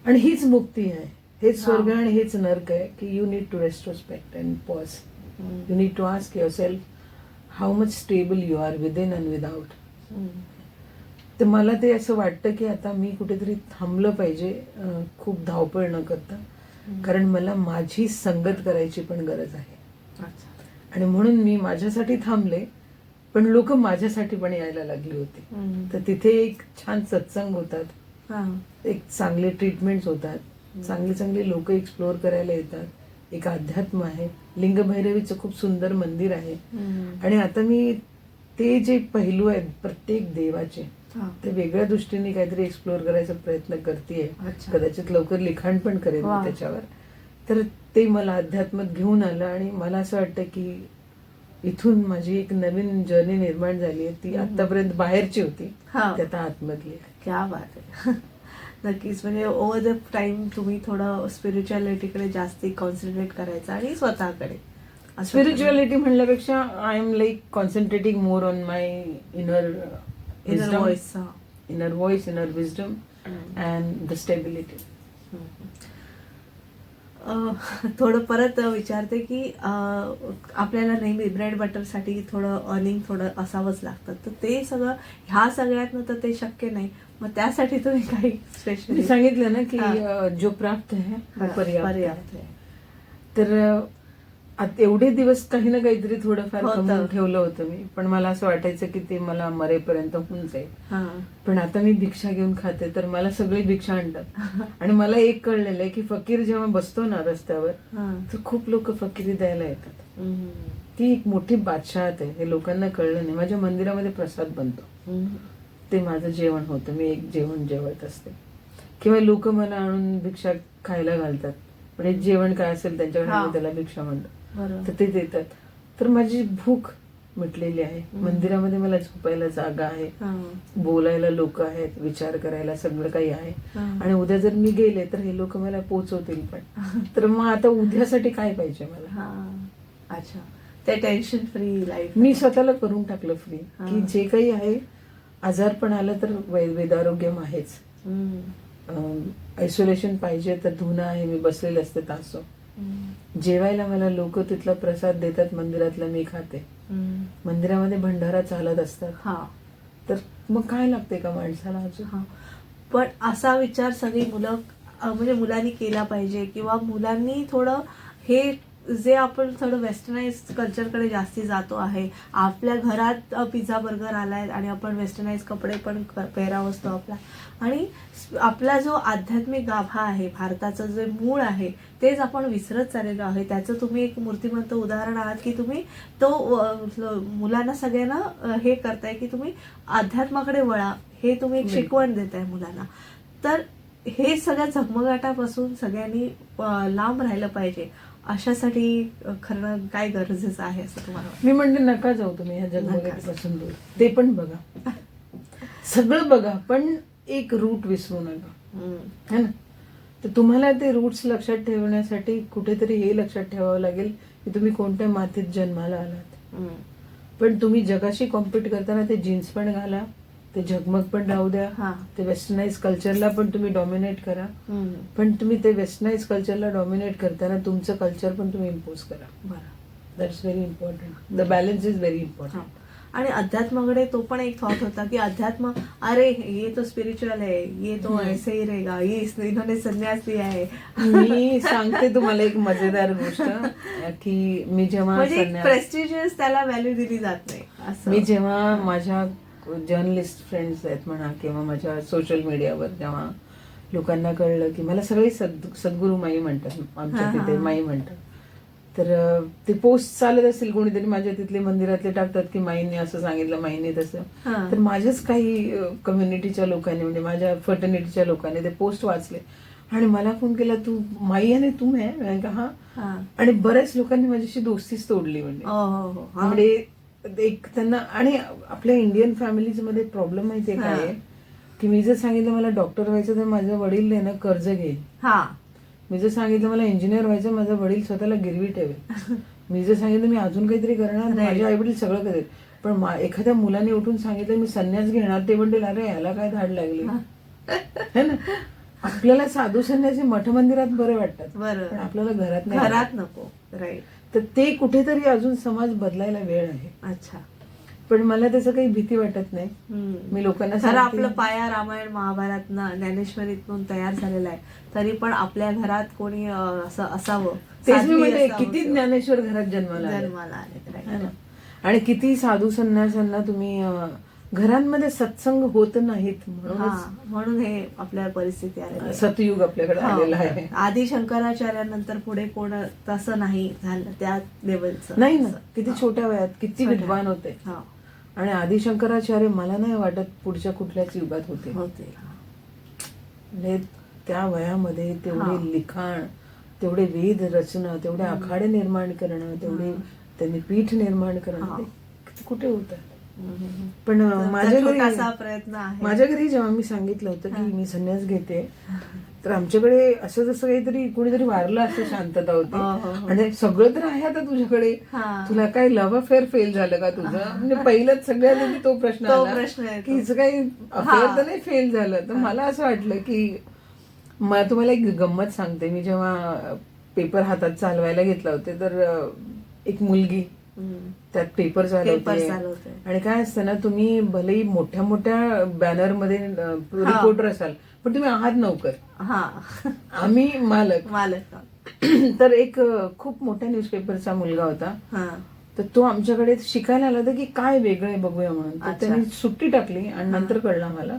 Speaker 2: आणि हीच मुक्ती आहे, हेच स्वर्ग आणि हेच नर्क आहे की you need to retrospect and pause. You need to ask yourself how much stable you are within and without. तर मला ते असं वाटतं की आता मी कुठेतरी थांबलं पाहिजे, खूप धावपळ न करता, कारण मला माझी संगत करायची पण गरज आहे. आणि म्हणून मी माझ्यासाठी थांबले, पण लोक माझ्यासाठी पण यायला लागली होती. तर तिथे एक छान सत्संग होतात, एक चांगले ट्रीटमेंट्स होतात, चांगले चांगले लोक एक्सप्लोअर करायला येतात, एक अध्यात्म आहे. लिंगभैरवीचं खूप सुंदर मंदिर आहे. आणि आता मी ते जे पैलू आहेत प्रत्येक देवाचे ते वेगळ्या दृष्टीने काहीतरी एक्सप्लोअर करायचा प्रयत्न करतेय. कदाचित लवकर लिखाण पण करेन मी त्याच्यावर. तर ते मला अध्यात्मात घेऊन आलं आणि मला असं वाटतं की इथून माझी एक नवीन जर्नी निर्माण झाली आहे. ती आतापर्यंत बाहेरची होती, ती आता आतमधली आहे.
Speaker 1: क्या बात आहे. नक्कीच. म्हणजे ओव्हर द टाइम तुम्ही थोडं स्पिरिच्युअलिटीकडे जास्ती कॉन्सन्ट्रेट करायचं आणि स्वतःकडे.
Speaker 2: स्पिरिच्युअलिटी म्हणल्यापेक्षा I am like concentrating more on my inner voice, inner wisdom and the stability.
Speaker 1: थोडं परत विचारते की आपल्याला नेहमी ब्रेड बटरसाठी थोडं अर्निंग थोडं असावंच लागतं, तर ते सगळं ह्या सगळ्यातनं तर ते शक्य नाही. मग त्यासाठी तुम्ही काही स्पेशल
Speaker 2: सांगितलं ना की जो प्राप्त आहे पर्याप्त आहे. तर एवढे दिवस काही ना काहीतरी थोडंफार कमवून ठेवलं होतं मी, पण मला असं वाटायचं की ते मला मरेपर्यंत होऊन जाईल. पण आता मी भिक्षा घेऊन खाते तर मला सगळी भिक्षा आणतात. आणि मला एक कळलेलं आहे की फकीर जेव्हा बसतो ना रस्त्यावर तर खूप लोक फकिरी द्यायला येतात. ती एक मोठी बादशहात आहे, हे लोकांना कळलं नाही. माझ्या मंदिरामध्ये प्रसाद बनतो, ते माझं जेवण होतं, मी एक जेवण जेवत असते. किंवा लोक मला आणून भिक्षा खायला घालतात, म्हणजे जेवण काय असेल त्यांच्याकडे आम्ही त्याला भिक्षा म्हणतो, तर ते देतात. तर माझी भूक मिटलेली आहे. मंदिरामध्ये मला झोपायला जागा आहे, बोलायला लोक आहेत, विचार करायला सगळं काही आहे. आणि उद्या जर मी गेले तर हे लोक मला पोचवतील पण. तर मग आता उद्यासाठी काय पाहिजे मला.
Speaker 1: अच्छा, ते टेन्शन फ्री लाईफ
Speaker 2: मी स्वतःला करून टाकलं फ्री, की जे काही आहे, आजारपण आलं तर वेदारोग्यम आहेच, आयसोलेशन पाहिजे तर धुणं आहे, मी बसलेले असते तासो. जेवायला मला लोक तिथला प्रसाद देतात, मंदिरातला मी खाते. मंदिरामध्ये भंडारा चालत असतात. तर मग काय लागते का माणसाला अजून.
Speaker 1: पण असा विचार सगळी मुलं म्हणजे मुलांनी केला पाहिजे, किंवा मुलांनी थोडं हे जे आपण थोडं वेस्टर्नाइज कल्चरकडे जास्ती जातो आहे. आपल्या घरात पिझ्झा बर्गर आलाय आणि आपण वेस्टर्नाइज कपडे पण पेहराव असतो आपला. आणि आपला जो आध्यात्मिक गाभा आहे, भारताचं जे मूळ आहे, तेच आपण विसरत चाललेलो आहे. त्याचं तुम्ही एक मूर्तिमंत उदाहरण आहात की तुम्ही तो मुलांना सगळ्यांना हे करताय की तुम्ही अध्यात्माकडे वळा, हे तुम्ही एक शिकवण देताय मुलांना. तर हे सगळ्या झगमगाटापासून सगळ्यांनी लांब राहिलं पाहिजे. अशासाठी खरं काय गरजेचं आहे असं तुम्हाला.
Speaker 2: मी म्हणते नका जाऊ तुम्ही ह्या जगमगाटापासून दूर. ते पण बघा, सगळं बघा, पण एक रूट विसरू नका, है ना. तर तुम्हाला ते रूट्स लक्षात ठेवण्यासाठी कुठेतरी हे लक्षात ठेवावं लागेल की तुम्ही कोणत्या मातीत जन्माला आलात. पण तुम्ही जगाशी कॉम्पिट करताना ते जीन्स पण घाला, ते झगमग पण राहू द्या, ते वेस्टर्नाइज कल्चरला पण तुम्ही डॉमिनेट करा. पण तुम्ही ते वेस्टर्नाइज कल्चरला डॉमिनेट करताना तुमचं कल्चर पण तुम्ही इम्पोज करा. That's very important. The balance is very important.
Speaker 1: आणि अध्यात्माकडे तो पण एक थॉट होता की अध्यात्म, अरे ये तो स्पिरिच्युअल है, ये तो ऐसे ही रहेगा, ये इन्होंने संन्यास लिया है.
Speaker 2: मी सांगते तुम्हाला एक मजेदार गोष्ट की मी जेव्हा
Speaker 1: प्रेस्टिजियस त्याला व्हॅल्यू दिली जात नाही असं.
Speaker 2: मी जेव्हा माझ्या जर्नलिस्ट फ्रेंड्स आहेत म्हणा किंवा माझ्या सोशल मीडियावर जेव्हा लोकांना कळलं की मला सगळे सद्गुरू माई म्हणतात, आमच्या तिथे माई म्हणतात, तर ते पोस्ट चालत असेल, कोणीतरी माझ्या तिथले मंदिरातले टाकतात की माईंनी असं सांगितलं, माईंनी तसं.
Speaker 1: हा.
Speaker 2: तर माझ्याच काही कम्युनिटीच्या लोकांनी, म्हणजे माझ्या फर्टर्निटीच्या लोकांनी ते पोस्ट वाचले आणि मला फोन केला, तू माई आणि तू आहे का? हा.
Speaker 1: हा.
Speaker 2: आणि बऱ्याच लोकांनी माझ्याशी दोस्तीच तोडली. म्हणजे
Speaker 1: हो, हो, हो. हा.
Speaker 2: म्हणजे एक त्यांना, आणि आपल्या इंडियन फॅमिलीज मध्ये प्रॉब्लेम माहितीये काय आहे, की मी जर सांगितलं मला डॉक्टर व्हायचं तर माझं वडील आहे ना कर्ज घेईल.
Speaker 1: हा.
Speaker 2: मी जर सांगितलं मला इंजिनियर व्हायचं, माझा वडील स्वतःला गिरवी ठेवेल. मी जर सांगितलं मी अजून काहीतरी करणार, माझे आई वडील सगळं करेल. पण एखाद्या मुलाने उठून सांगितलं मी संन्यास घेणार, ते म्हणतील अरे याला काय धाड लागली, है ना. आपल्याला साधू संन्यासी मठ मंदिरात बरे वाटतात,
Speaker 1: बरोबर,
Speaker 2: पण आपल्याला घरात नाही,
Speaker 1: घरात नको. राईट.
Speaker 2: तर ते कुठेतरी अजून समाज बदलायला वेळ आहे.
Speaker 1: अच्छा.
Speaker 2: पण मला त्याचं काही भीती वाटत नाही. मी लोकांना
Speaker 1: खरं आपलं पाया रामायण महाभारतनं ज्ञानेश्वरीतून तयार झालेला आहे, तरी पण आपल्या घरात कोणी असं असावं,
Speaker 2: तेच मी
Speaker 1: साध्वी
Speaker 2: म्हणते,
Speaker 1: असावं
Speaker 2: किती
Speaker 1: किंवा
Speaker 2: ज्ञानेश्वर घरात जन्माला आले.
Speaker 1: आले.
Speaker 2: है ना. आणि किती साधू संन्यासांना तुम्ही घरांमध्ये सत्संग होत नाहीत,
Speaker 1: म्हणून हे आपल्या परिस्थिती आली.
Speaker 2: सतयुग आपल्याकडे आलेला आहे.
Speaker 1: आधी शंकराचार्यानंतर पुढे कोण तसं नाही झालं त्या लेवलचं.
Speaker 2: नाही ना, किती छोट्या वयात किती विद्वान होते. आणि आदी शंकराचार्य मला नाही वाटत पुढच्या कुठल्याच युगात होते. म्हणजे त्या वयामध्ये तेवढे लिखाण, तेवढे वेद रचना, तेवढे आखाडे निर्माण करणं, तेवढे त्यांनी पीठ निर्माण करणं, ते कुठे होतं. पण माझ्या घरी जेव्हा मी सांगितलं होतं की मी संन्यास घेते, तर आमच्याकडे असं जसं काहीतरी कुणीतरी वारलं असं शांतता होती. म्हणजे सगळं तर आहे आता तुझ्याकडे, तुला काय लव्ह अफेअर फेल झालं का तुझं? म्हणजे पहिलंच सगळ्यात आधी तो प्रश्न आला की हिचं काही अफेअर तर नाही फेल झालं. तर मला असं वाटलं की मला तुम्हाला एक गंमत सांगते. मी जेव्हा पेपर हातात चालवायला घेतला होते, तर एक मुलगी त्यात पेपर चालवते. आणि काय असतं ना, तुम्ही भलेही मोठ्या मोठ्या बॅनर मध्ये रिपोर्टर असाल, पण तुम्ही आहात नोकर, आम्ही मालक. तर एक खूप मोठ्या न्यूजपेपरचा मुलगा होता, तर तो आमच्याकडे शिकायला आला होता की काय वेगळं आहे बघूया म्हणून. तर त्यांनी सुट्टी टाकली आणि नंतर कळलं मला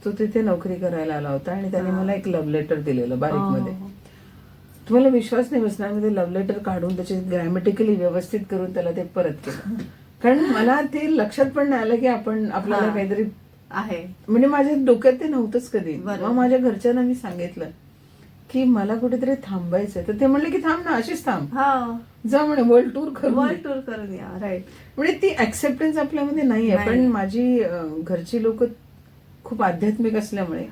Speaker 2: तो तिथे नोकरी करायला आला होता. आणि त्याने मला एक लव्ह लेटर दिलेलं बारीक मध्ये. तुम्हाला विश्वास नाही बसणार, मी ते लव्ह लेटर काढून त्याचे ग्रॅमॅटिकली व्यवस्थित करून त्याला ते परत केलं. कारण मला ते लक्षात पण नाही आलं की आपल्याला काहीतरी आहे. म्हणजे माझ्या डोक्यात ते नव्हतंच कधी. मग माझ्या घरच्यांना मी सांगितलं की मला कुठेतरी थांबायचंय, तर ते म्हणले की थांब ना, अशीच थांब, जा म्हणे वर्ल्ड टूर करून या. राईट. म्हणजे ती ऍक्सेप्टन्स आपल्यामध्ये नाहीये. पण माझी घरची लोक खूप आध्यात्मिक असल्यामुळे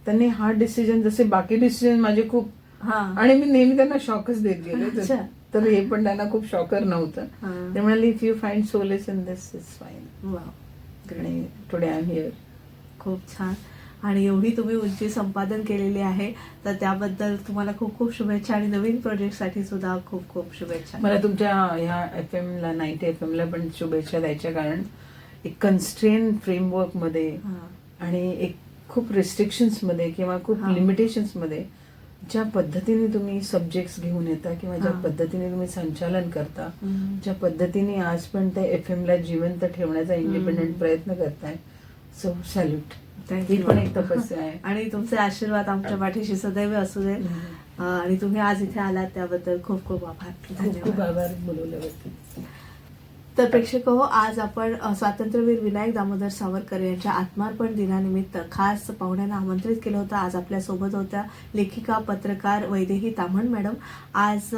Speaker 2: त्यांनी हा डिसिजन, जसे बाकी डिसिजन माझे खूप, आणि मी नेहमी त्यांना शॉकच देत गेले, तर हे पण त्यांना खूप शॉकर नव्हतं. ते म्हणाले if you find solace in this is fine. आणि टुडे आय एम हिअर. खूप
Speaker 1: छान. आणि एवढी तुम्ही उंची संपादन केलेली आहे, तर त्याबद्दल तुम्हाला खूप खूप शुभेच्छा. आणि नवीन प्रोजेक्ट साठी सुद्धा खूप खूप शुभेच्छा.
Speaker 2: मला तुमच्या ह्या FM ला 90 FM ला पण शुभेच्छा द्यायच्या, कारण एक कन्स्ट्रेन फ्रेमवर्क मध्ये आणि एक खूप रिस्ट्रिक्शन्स मध्ये किंवा खूप लिमिटेशन्स मध्ये ज्या पद्धतीने तुम्ही सब्जेक्ट्स घेऊन येता किंवा ज्या पद्धतीने तुम्ही संचालन करता, ज्या पद्धतीने आज पण त्या FM ला जिवंत ठेवण्याचा इंडिपेंडेंट प्रयत्न करताय, सो सॅल्यूट. ही पण एक तपस्या आहे.
Speaker 1: आणि तुमचे आशीर्वाद आमच्या पाठीशी सदैव असू दे. आणि तुम्ही आज इथे आलात त्याबद्दल खूप खूप आभार.
Speaker 2: खूप खूप आभार बोलवल्याबद्दल.
Speaker 1: तर प्रेक्षक हो, आज आपण स्वातंत्र्यवीर विनायक दामोदर सावरकर यांच्या आत्मार्पण दिनानिमित्त खास पाहुण्यांना आमंत्रित केलं होतं. आज आपल्या सोबत होत्या लेखिका पत्रकार वैदेही ताम्हण मॅडम. आज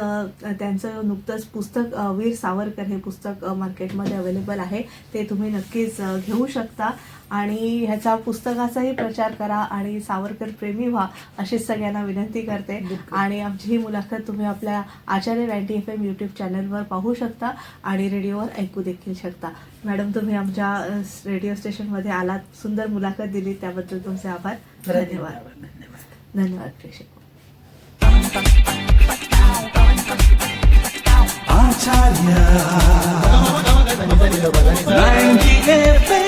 Speaker 1: त्यांचं नुकतंच पुस्तक वीर सावरकर हे पुस्तक मार्केटमध्ये अवेलेबल आहे, ते तुम्ही नक्कीच घेऊ शकता. आणि ह्याचा पुस्तकाचाही प्रचार करा आणि सावरकर प्रेमी व्हा अशीच सगळ्यांना विनंती करते. आणि आमची ही मुलाखत तुम्ही आपल्या आचार्य 90 FM यूट्यूब चॅनलवर पाहू शकता आणि रेडिओवर ऐकू देखील शकता. मॅडम, तुम्ही आमच्या रेडिओ स्टेशनमध्ये आलात, सुंदर मुलाखत दिली, त्याबद्दल तुमचे आभार. धन्यवाद. धन्यवाद प्रेक्षक.
Speaker 3: आचार्य 90 FM